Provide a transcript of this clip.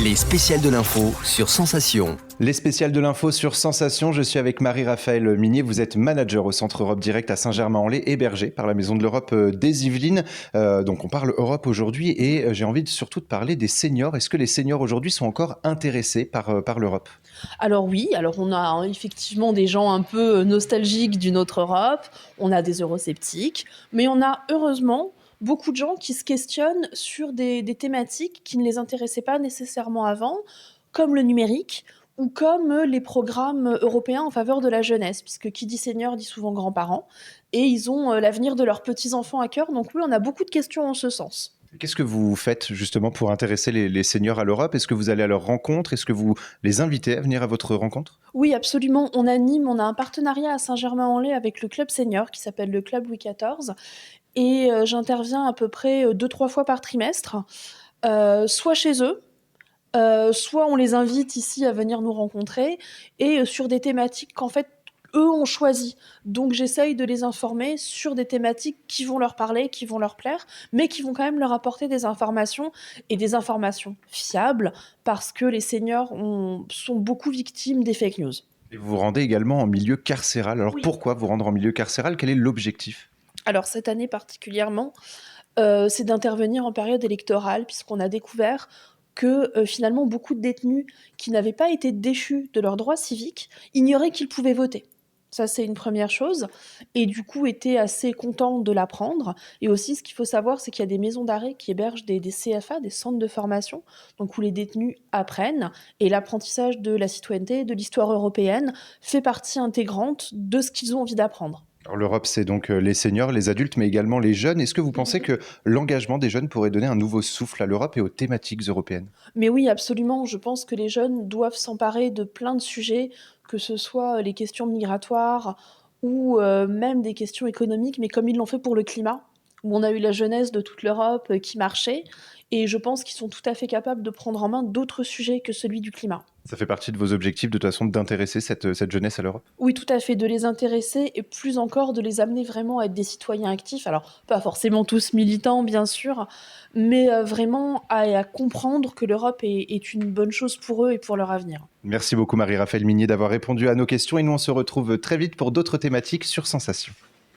Les spéciales de l'info sur Sensation. Les spéciales de l'info sur Sensation, je suis avec Marie-Raphaëlle Minier, vous êtes manager au Centre Europe Direct à Saint-Germain-en-Laye, hébergé par la Maison de l'Europe des Yvelines. Donc on parle Europe aujourd'hui et j'ai envie surtout de parler des seniors. Est-ce que les seniors aujourd'hui sont encore intéressés par l'Europe ? Alors oui, on a effectivement des gens un peu nostalgiques d'une autre Europe, on a des eurosceptiques, mais on a heureusement beaucoup de gens qui se questionnent sur des thématiques qui ne les intéressaient pas nécessairement avant, comme le numérique ou comme les programmes européens en faveur de la jeunesse, puisque qui dit senior dit souvent grands-parents, et ils ont l'avenir de leurs petits-enfants à cœur, donc oui, on a beaucoup de questions en ce sens. Qu'est-ce que vous faites justement pour intéresser les seniors à l'Europe ? Est-ce que vous allez à leurs rencontres ? Est-ce que vous les invitez à venir à votre rencontre ? Oui, absolument. On a un partenariat à Saint-Germain-en-Laye avec le club senior qui s'appelle le club Louis XIV. Et j'interviens à peu près 2-3 fois par trimestre, soit chez eux, soit on les invite ici à venir nous rencontrer et sur des thématiques qu'en fait, eux ont choisies. Donc j'essaye de les informer sur des thématiques qui vont leur parler, qui vont leur plaire, mais qui vont quand même leur apporter des informations et des informations fiables parce que les seniors sont beaucoup victimes des fake news. Et vous vous rendez également en milieu carcéral. Alors Oui. pourquoi vous rendre en milieu carcéral ? Quel est l'objectif ? Alors cette année particulièrement, c'est d'intervenir en période électorale puisqu'on a découvert que, finalement beaucoup de détenus qui n'avaient pas été déchus de leurs droits civiques ignoraient qu'ils pouvaient voter. Ça, c'est une première chose et du coup étaient assez contents de l'apprendre et aussi ce qu'il faut savoir, c'est qu'il y a des maisons d'arrêt qui hébergent des CFA, des centres de formation, donc où les détenus apprennent et l'apprentissage de la citoyenneté, de l'histoire européenne fait partie intégrante de ce qu'ils ont envie d'apprendre. Alors l'Europe, c'est donc les seniors, les adultes, mais également les jeunes. Est-ce que vous pensez que l'engagement des jeunes pourrait donner un nouveau souffle à l'Europe et aux thématiques européennes ? Mais oui, absolument. Je pense que les jeunes doivent s'emparer de plein de sujets, que ce soit les questions migratoires ou même des questions économiques, mais comme ils l'ont fait pour le climat, où on a eu la jeunesse de toute l'Europe qui marchait, et je pense qu'ils sont tout à fait capables de prendre en main d'autres sujets que celui du climat. Ça fait partie de vos objectifs, de toute façon, d'intéresser cette jeunesse à l'Europe ? Oui, tout à fait, de les intéresser et plus encore de les amener vraiment à être des citoyens actifs. Alors, pas forcément tous militants, bien sûr, mais vraiment à comprendre que l'Europe est une bonne chose pour eux et pour leur avenir. Merci beaucoup Marie-Raphaëlle Minier d'avoir répondu à nos questions et nous on se retrouve très vite pour d'autres thématiques sur Sensation.